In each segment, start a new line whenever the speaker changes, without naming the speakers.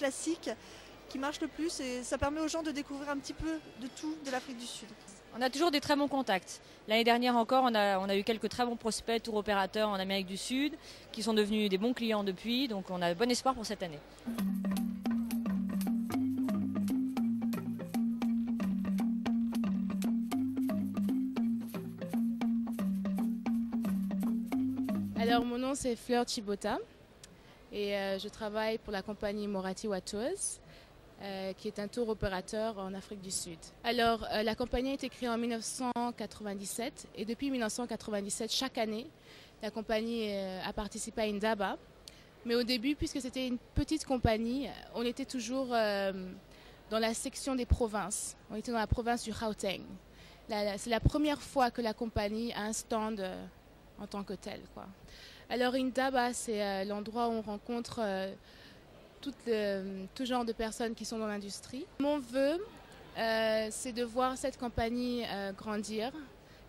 classique qui marche le plus et ça permet aux gens de découvrir un petit peu de tout de l'Afrique du Sud.
On a toujours des très bons contacts. L'année dernière encore, on a eu quelques très bons prospects, tour opérateurs en Amérique du Sud, qui sont devenus des bons clients depuis, donc on a bon espoir pour cette année.
Alors mon nom c'est Fleur Chibota et je travaille pour la compagnie Moratiwa Tours qui est un tour opérateur en Afrique du Sud. Alors la compagnie a été créée en 1997 et depuis 1997 chaque année la compagnie a participé à Indaba. Mais au début, puisque c'était une petite compagnie, on était toujours dans la section des provinces. On était dans la province du Gauteng. C'est la première fois que la compagnie a un stand en tant que tel, quoi. Alors Indaba, c'est l'endroit où on rencontre tout genre de personnes qui sont dans l'industrie. Mon vœu, c'est de voir cette compagnie grandir,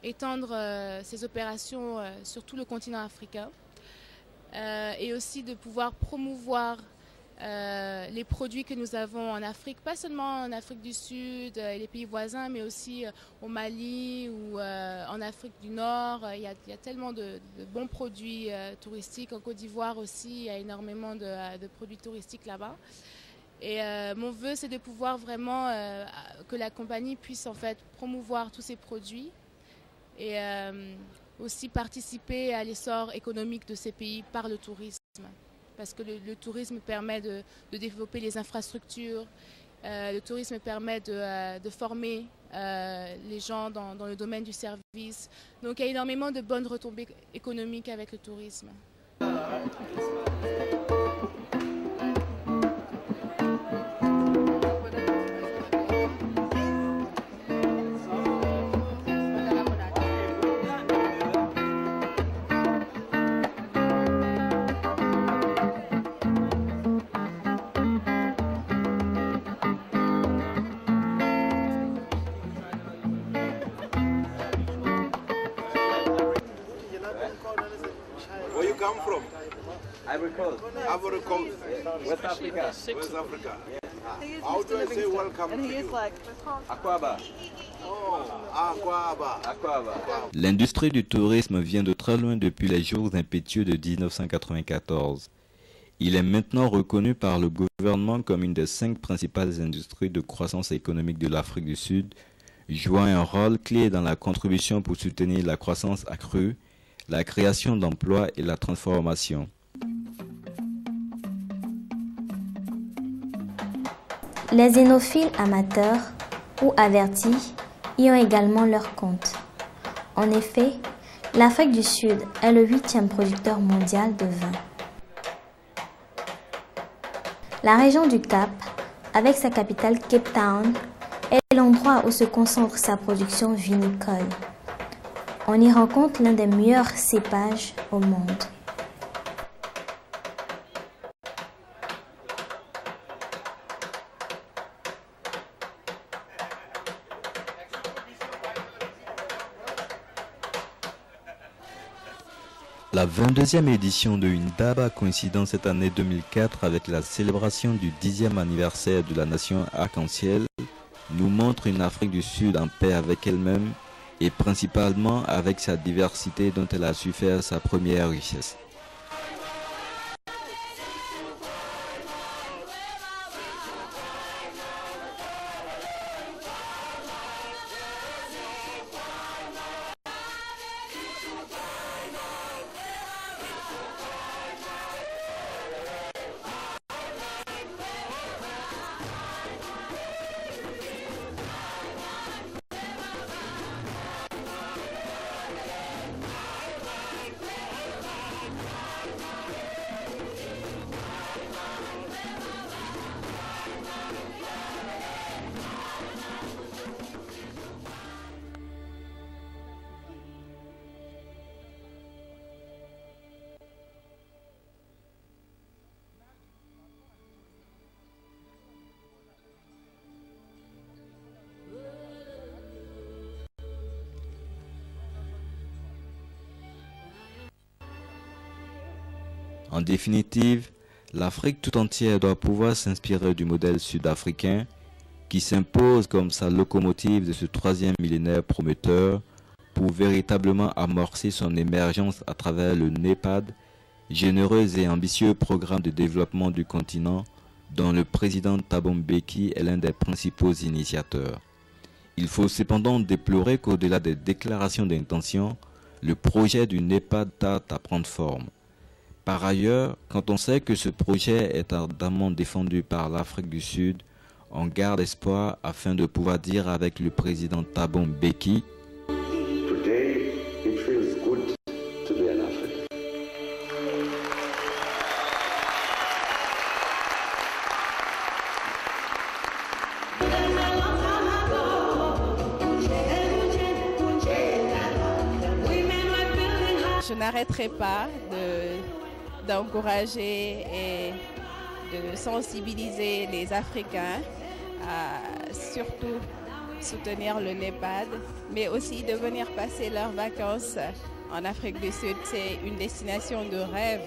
étendre ses opérations sur tout le continent africain et aussi de pouvoir promouvoir les produits que nous avons en Afrique, pas seulement en Afrique du Sud et les pays voisins, mais aussi au Mali ou en Afrique du Nord. Il y a tellement de bons produits touristiques. En Côte d'Ivoire aussi, il y a énormément de produits touristiques là-bas. Et mon vœu, c'est de pouvoir vraiment que la compagnie puisse en fait promouvoir tous ces produits et aussi participer à l'essor économique de ces pays par le tourisme. Parce que le tourisme permet de développer les infrastructures, le tourisme permet de former les gens dans le domaine du service. Donc il y a énormément de bonnes retombées économiques avec le tourisme.
Where you come from?
Ivory Coast.
Ivory Coast.
West Africa.
West Africa. How do I say welcome to you?
Akwaba.
Oh, Akwaba.
Akwaba.
L'industrie du tourisme vient de très loin depuis les jours impétueux de 1994. Il est maintenant reconnu par le gouvernement comme une des 5 principales industries de croissance économique de l'Afrique du Sud, jouant un rôle clé dans la contribution pour soutenir la croissance accrue, la création d'emplois et la transformation.
Les zénophiles amateurs ou avertis y ont également leur compte. En effet, l'Afrique du Sud est le 8e producteur mondial de vin. La région du Cap, avec sa capitale Cape Town, est l'endroit où se concentre sa production vinicole. On y rencontre l'un des meilleurs cépages au monde.
La 22e édition de Indaba coïncidant cette année 2004 avec la célébration du 10e anniversaire de la nation arc-en-ciel nous montre une Afrique du Sud en paix avec elle-même et principalement avec sa diversité dont elle a su faire sa première richesse. En définitive, L'Afrique tout entière doit pouvoir s'inspirer du modèle sud-africain qui s'impose comme sa locomotive de ce troisième millénaire prometteur pour véritablement amorcer son émergence à travers le NEPAD, généreux et ambitieux programme de développement du continent dont le président Thabo Mbeki est l'un des principaux initiateurs. Il faut cependant déplorer qu'au-delà des déclarations d'intention, le projet du NEPAD tarde à prendre forme. Par ailleurs, quand on sait que ce projet est ardemment défendu par l'Afrique du Sud, on garde espoir afin de pouvoir dire avec le président Thabo Mbeki:
Today, it feels good to be an African.
Je n'arrêterai pas d'encourager et de sensibiliser les Africains à surtout soutenir le NEPAD, mais aussi de venir passer leurs vacances en Afrique du Sud. C'est une destination de rêve.